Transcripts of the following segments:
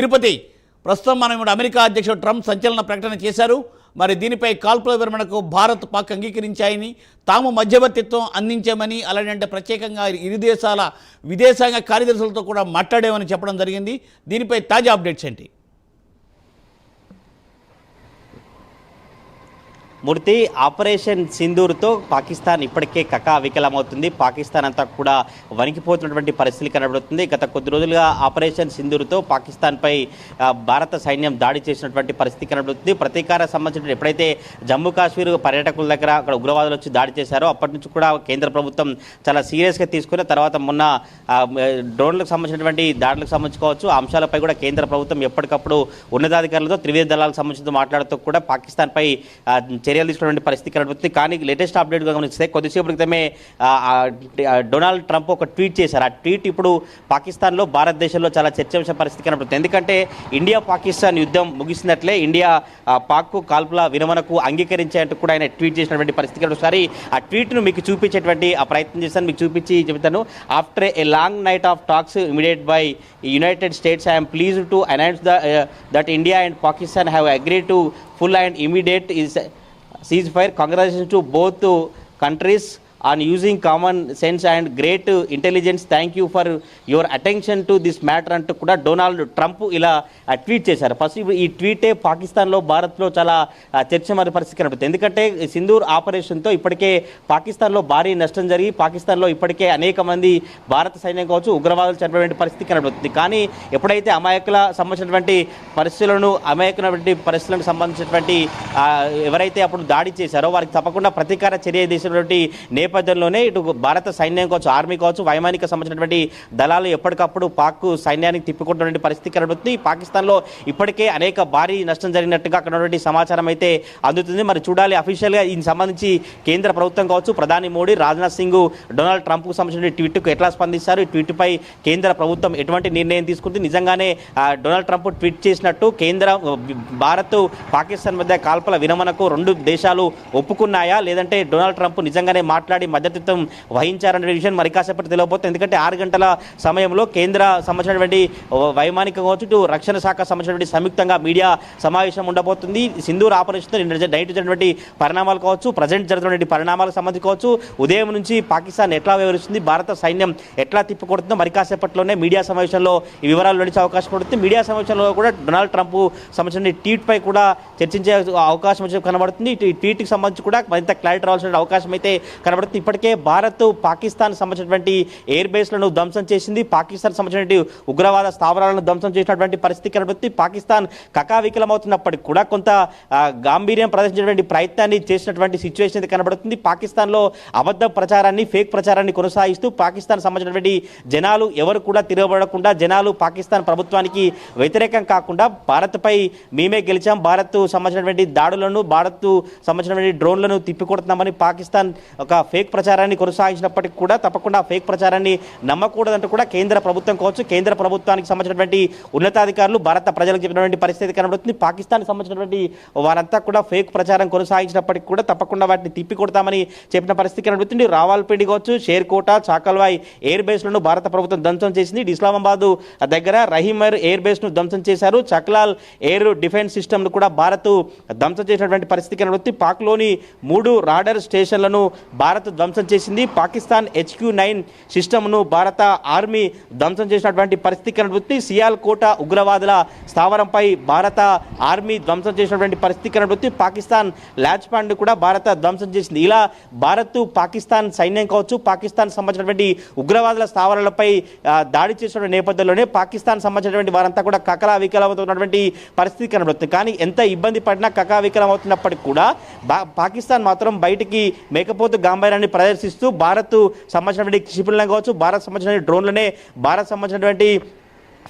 తిరుపతి ప్రస్తుతం మనం ఇప్పుడు అమెరికా అధ్యక్షుడు ట్రంప్ సంచలన ప్రకటన చేశారు. మరి దీనిపై కాల్పుల విరమణకు భారత్ పాక్ అంగీకరించాయని, తాము మధ్యవర్తిత్వం అందించామని, అలాంటి ప్రత్యేకంగా ఇరు దేశాల విదేశాంగ కార్యదర్శులతో కూడా మాట్లాడామని చెప్పడం జరిగింది. దీనిపై తాజా అప్డేట్స్ ఏంటి? మూర్తి, ఆపరేషన్ సింధూర్తో పాకిస్తాన్ ఇప్పటికే కకావికలమవుతుంది. పాకిస్తాన్ అంతా కూడా వణికిపోతున్నటువంటి పరిస్థితి కనబడుతుంది. గత కొద్ది రోజులుగా ఆపరేషన్ సింధూర్తో పాకిస్తాన్పై భారత సైన్యం దాడి చేసినటువంటి పరిస్థితి కనబడుతుంది. ప్రతీకార సంబంధించిన ఎప్పుడైతే జమ్మూ కాశ్మీర్ పర్యాటకుల దగ్గర అక్కడ ఉగ్రవాదులు వచ్చి దాడి చేశారో అప్పటి నుంచి కూడా కేంద్ర ప్రభుత్వం చాలా సీరియస్గా తీసుకుని తర్వాత మొన్న డ్రోన్లకు సంబంధించినటువంటి దాడులకు సంబంధించుకోవచ్చు ఆ అంశాలపై కూడా కేంద్ర ప్రభుత్వం ఎప్పటికప్పుడు ఉన్నతాధికారులతో త్రివేద దళాలకు సంబంధించి మాట్లాడుతూ కూడా పాకిస్తాన్పై చర్యలు తీసుకున్నటువంటి పరిస్థితి కనబడుతుంది. కానీ లేటెస్ట్ అప్డేట్గా గమనిస్తే కొద్దిసేపు క్రితమే డొనాల్డ్ ట్రంప్ ఒక ట్వీట్ చేశారు. ఆ ట్వీట్ ఇప్పుడు పాకిస్తాన్లో భారతదేశంలో చాలా చర్చాంశ పరిస్థితి కనబడుతుంది. ఎందుకంటే ఇండియా పాకిస్తాన్ యుద్ధం ముగిసినట్లే ఇండియా పాక్కు కాల్పుల విరమణకు అంగీకరించేందుకు కూడా ఆయన ట్వీట్ చేసినటువంటి పరిస్థితి ఒకసారి ఆ ట్వీట్ను మీకు చూపించేటువంటి ఆ ప్రయత్నం చేస్తాను, మీకు చూపించి చెబుతాను. After a long knight of talks immediate by United states, I am pleased to announce that India and Pakistan have agreed to full and immediate ceasefire. Congratulations to both countries on using common sense and great intelligence. Thank you for your attention to this matter అంటూ కూడా Donald Trump ఇలా tweet చేశారు. First ఈ ట్వీటే పాకిస్తాన్లో భారత్లో చాలా చర్చ మరి పరిస్థితి కనబడుతుంది. ఎందుకంటే సింధూర్ ఆపరేషన్తో ఇప్పటికే పాకిస్తాన్లో భారీ నష్టం జరిగి పాకిస్తాన్లో ఇప్పటికే అనేక మంది భారత సైన్యం కావచ్చు ఉగ్రవాదులు చనిపోయిన పరిస్థితి కనబడుతుంది. కానీ ఎప్పుడైతే అమాయకుల సంబంధించినటువంటి పరిస్థితులకు సంబంధించినటువంటి ఎవరైతే అప్పుడు దాడి చేశారో వారికి తప్పకుండా ప్రతీకార చర్య చేసినటువంటి నేపథ్యంలోనే ఇటు భారత సైన్యం కావచ్చు, ఆర్మీ కావచ్చు, వైమానిక సంబంధించినటువంటి దళాలు ఎప్పటికప్పుడు పాక్ సైన్యానికి తిప్పికొట్టినటువంటి పరిస్థితి కనబడుతుంది. పాకిస్తాన్లో ఇప్పటికే అనేక భారీ నష్టం జరిగినట్టుగా అక్కడ ఉన్నటువంటి సమాచారం అయితే అందుతుంది. మరి చూడాలి అఫీషియల్గా దీనికి సంబంధించి కేంద్ర ప్రభుత్వం కావచ్చు, ప్రధాని మోడీ, రాజ్నాథ్ సింగ్ డొనాల్డ్ ట్రంప్కు సంబంధించిన ట్వీట్కు ఎట్లా స్పందిస్తారు, ఈ ట్వీట్పై కేంద్ర ప్రభుత్వం ఎటువంటి నిర్ణయం తీసుకుంది, నిజంగానే డొనాల్డ్ ట్రంప్ ట్వీట్ చేసినట్టు భారత్ పాకిస్తాన్ మధ్య కాల్పుల విరమణకు రెండు దేశాలు ఒప్పుకున్నాయా, లేదంటే డొనాల్డ్ ట్రంప్ నిజంగానే మాట్లాడి మద్దతుత్వం వహించారనే విషయం మరి కాసేపటి తెలియబోతుంది. ఎందుకంటే 6 గంటల సమయంలో కేంద్ర సంబంధించినటువంటి వైమానిక కావచ్చు, రక్షణ శాఖ సంబంధించినటువంటి సంయుక్తంగా మీడియా సమావేశం ఉండబోతుంది. సింధూర్ ఆపరేషన్తో నైట్ జరిగినటువంటి పరిణామాలు కావచ్చు, ప్రజెంట్ జరుగుతున్నటువంటి పరిణామాలకు సంబంధించి కావచ్చు, ఉదయం నుంచి పాకిస్తాన్ ఎట్లా వ్యవహరిస్తుంది, భారత సైన్యం ఎట్లా తిప్పికొడుతుందో మరి కాసేపట్లోనే మీడియా సమావేశంలో ఈ వివరాలు వెలిచే అవకాశం పడుతుంది. మీడియా సమావేశంలో కూడా డొనాల్డ్ ట్రంప్ సంబంధించిన ట్వీట్పై కూడా చర్చించే అవకాశం వచ్చి కనబడుతుంది. ఈ ట్వీట్కి సంబంధించి కూడా మరింత క్లారిటీ రావాల్సిన అవకాశం అయితే కనబడుతుంది. ఇప్పటికే భారత్ పాకిస్తాన్ సంబంధించినటువంటి ఎయిర్ బేస్లను ధ్వంసం చేసింది, పాకిస్తాన్ సంబంధించినటువంటి ఉగ్రవాద స్థావరాలను ధ్వంసం చేసినటువంటి పరిస్థితి కనబడుతుంది. పాకిస్తాన్ కకావికలమవుతున్నప్పటికీ కూడా కొంత గాంభీర్యం ప్రదర్శించినటువంటి ప్రయత్నాన్ని చేసినటువంటి సిచ్యువేషన్ అయితే కనబడుతుంది. పాకిస్తాన్లో అబద్ధ ప్రచారాన్ని, ఫేక్ ప్రచారాన్ని కొనసాగిస్తూ పాకిస్తాన్ సంబంధించినటువంటి జనాలు ఎవరు కూడా తిరగబడకుండా, జనాలు పాకిస్తాన్ ప్రభుత్వానికి వ్యతిరేకం కాకుండా భారత్పై మేమే గెలిచాం, భారత్ సంబంధించినటువంటి దాడులను, భారత్ సంబంధించినటువంటి డ్రోన్లను తిప్పికొడుతున్నామని పాకిస్తాన్ ఒక ఫేక్ ప్రచారాన్ని కొనసాగించినప్పటికీ కూడా తప్పకుండా ఫేక్ ప్రచారాన్ని నమ్మకూడదంటూ కూడా కేంద్ర ప్రభుత్వం కావచ్చు, కేంద్ర ప్రభుత్వానికి సంబంధించినటువంటి ఉన్నతాధికారులు భారత ప్రజలకు చెప్పినటువంటి పరిస్థితి కనబడుతుంది. పాకిస్తాన్కి సంబంధించినటువంటి వారంతా కూడా ఫేక్ ప్రచారం కొనసాగించినప్పటికీ కూడా తప్పకుండా వాటిని తిప్పికొడతామని చెప్పిన పరిస్థితి కనబడుతుంది. రావాల్పిండి కావచ్చు, షేర్కోట, చాకల్వాయ్ ఎయిర్ బేస్లను భారత ప్రభుత్వం ధ్వంసం చేసింది. ఇస్లామాబాద్ దగ్గర రహీమర్ ఎయిర్ బేస్ను ధ్వంసం చేశారు. చక్లాల్ ఎయిర్ డిఫెన్స్ సిస్టమ్ను కూడా భారత్ ధ్వంసం చేసినటువంటి పరిస్థితి కనబడుతుంది. పాక్లోని 3 రాడర్ స్టేషన్లను భారత్ ధ్వంసం చేసింది. పాకిస్తాన్ HQ-9 సిస్టమ్ను భారత ఆర్మీ ధ్వంసం చేసినటువంటి పరిస్థితి కనబడుతుంది. సియాల్కోట ఉగ్రవాదుల స్థావరంపై భారత ఆర్మీ ధ్వంసం చేసినటువంటి పరిస్థితి కనబడుతుంది. పాకిస్తాన్ లాచ్ పాండ్ కూడా భారత ధ్వంసం చేసింది. ఇలా భారత్ పాకిస్తాన్ సైన్యం కావచ్చు, పాకిస్తాన్ సంబంధించినటువంటి ఉగ్రవాదుల స్థావరాలపై దాడి చేసిన నేపథ్యంలోనే పాకిస్తాన్ సంబంధించినటువంటి వారంతా కూడా కకావికలమవుతున్నటువంటి పరిస్థితి కనబడుతుంది. కానీ ఎంత ఇబ్బంది పడినా కకావికలమవుతున్నప్పటికీ కూడా పాకిస్తాన్ మాత్రం బయటికి మేకపోతు గాంభీర్యాన్ని ప్రదర్శిస్తూ భారత్ సంబంధించినటువంటి క్షిపణులను కావచ్చు, భారత్ సంబంధించిన డ్రోన్లనే, భారత్ సంబంధించినటువంటి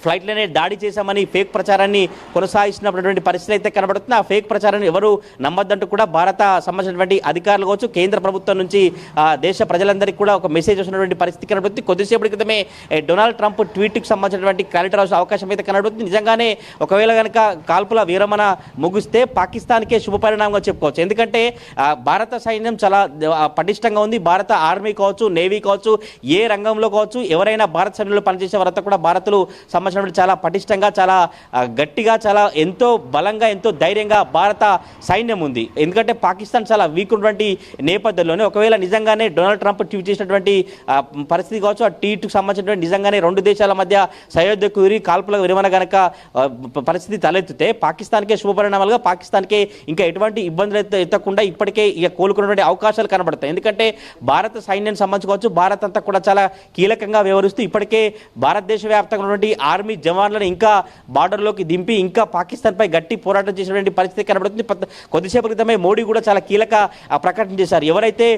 ఫ్లైట్లనే దాడి చేశామని ఫేక్ ప్రచారాన్ని కొనసాగిస్తున్నటువంటి పరిస్థితి అయితే కనబడుతుంది. ఆ ఫేక్ ప్రచారాన్ని ఎవరు నమ్మద్దంటూ కూడా భారత సంబంధించినటువంటి అధికారులు కావచ్చు, కేంద్ర ప్రభుత్వం నుంచి దేశ ప్రజలందరికీ కూడా ఒక మెసేజ్ వస్తున్నటువంటి పరిస్థితి కనబడుతుంది. కొద్దిసేపటి క్రితమే డొనాల్డ్ ట్రంప్ ట్వీట్కి సంబంధించినటువంటి క్లారిటీ రావాల్సిన అవకాశం అయితే కనబడుతుంది. నిజంగానే ఒకవేళ కనుక కాల్పుల విరమణ ముగిస్తే పాకిస్తాన్కే శుభపరిణామంగా చెప్పుకోవచ్చు. ఎందుకంటే భారత సైన్యం చాలా పటిష్టంగా ఉంది. భారత ఆర్మీ కావచ్చు, నేవీ కావచ్చు, ఏ రంగంలో కావచ్చు ఎవరైనా భారత సైన్యంలో పనిచేసే వారంతా కూడా భారత్లో సంబంధించినటువంటి చాలా పటిష్టంగా, చాలా గట్టిగా, చాలా ఎంతో బలంగా, ఎంతో ధైర్యంగా భారత సైన్యం ఉంది. ఎందుకంటే పాకిస్తాన్ చాలా వీక్ ఉన్నటువంటి నేపథ్యంలోనే ఒకవేళ నిజంగానే డొనాల్డ్ ట్రంప్ ట్వీట్ చేసినటువంటి పరిస్థితి కావచ్చు, ఆ ట్వీట్కి సంబంధించినటువంటి నిజంగానే రెండు దేశాల మధ్య సయోధ్య కూరి కాల్పుల విరమణ గనక పరిస్థితి తలెత్తితే పాకిస్తాన్కే శుభపరిణామాలుగా, పాకిస్తాన్కే ఇంకా ఎటువంటి ఇబ్బందులు ఎత్తకుండా ఇప్పటికే ఇక కోలుకున్నటువంటి అవకాశాలు కనబడతాయి. ఎందుకంటే భారత సైన్యం సంబంధించుకోవచ్చు, భారత్ అంతా కూడా చాలా కీలకంగా వ్యవహరిస్తూ ఇప్పటికే భారతదేశ వ్యాప్తంగా ఉన్నటువంటి ఆర్మీ జవాన్లను ఇంకా బార్డర్లోకి దింపి ఇంకా పాకిస్తాన్పై గట్టి పోరాటం చేసినటువంటి పరిస్థితి కనబడుతుంది. కొద్దిసేపు క్రితమే మోడీ కూడా చాలా కీలక ప్రకటన చేశారు. ఎవరైతే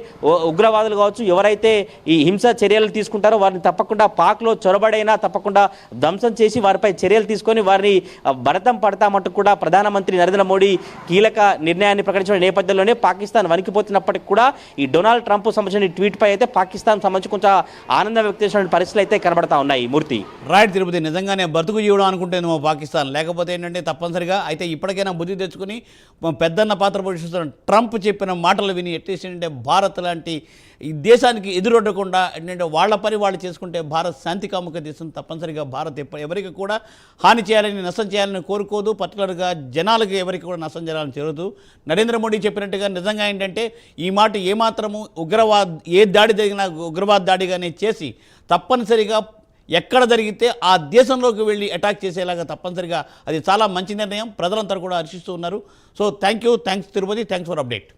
ఉగ్రవాదులు కావచ్చు, ఎవరైతే ఈ హింస చర్యలు తీసుకుంటారో వారిని తప్పకుండా పాక్లో చొరబడైనా తప్పకుండా ధ్వంసం చేసి వారిపై చర్యలు తీసుకొని వారిని భరతం పడతామంటూ కూడా ప్రధానమంత్రి నరేంద్ర మోడీ కీలక నిర్ణయాన్ని ప్రకటించిన నేపథ్యంలోనే పాకిస్తాన్ వణికిపోతున్నప్పటికీ కూడా ఈ డొనాల్డ్ ట్రంప్ సంబంధించిన ట్వీట్ పై అయితే పాకిస్తాన్ సంబంధించి కొంచెం ఆనందం వ్యక్తం చేసిన పరిస్థితులు అయితే కనబడతా ఉన్నాయి. మూర్తి, రైట్ తిరుపతి, నిజంగానే బతుకు జీవడం అనుకుంటేనేమో పాకిస్తాన్, లేకపోతే ఏంటంటే తప్పనిసరిగా అయితే ఇప్పటికైనా బుద్ధి తెచ్చుకుని పెద్దన్న పాత్ర పోషిస్తున్న ట్రంప్ చెప్పిన మాటలు విని ఎట్లీస్ట్ ఏంటంటే భారత్ లాంటి ఈ దేశానికి ఎదురొడ్డకుండా ఏంటంటే వాళ్ళ పని వాళ్ళు చేసుకుంటే భారత్ శాంతి కాముక దేశం. తప్పనిసరిగా భారత్ ఎవరికి కూడా హాని చేయాలని, నష్టం చేయాలని కోరుకోదు. పర్టికులర్గా జనాలకు ఎవరికి కూడా నష్టం చేయాలని జరుగుతూ నరేంద్ర మోడీ చెప్పినట్టుగా నిజంగా ఏంటంటే ఈ మాట ఏమాత్రము ఏ దాడి జరిగినా ఉగ్రవాద దాడిగానే చేసి తప్పనిసరిగా ఎక్కడ జరిగితే ఆ దేశంలోకి వెళ్ళి అటాక్ చేసేలాగా తప్పనిసరిగా అది చాలా మంచి నిర్ణయం. ప్రజలంతా కూడా హర్షిస్తూ ఉన్నారు. So thanks Tirupati, thanks for update.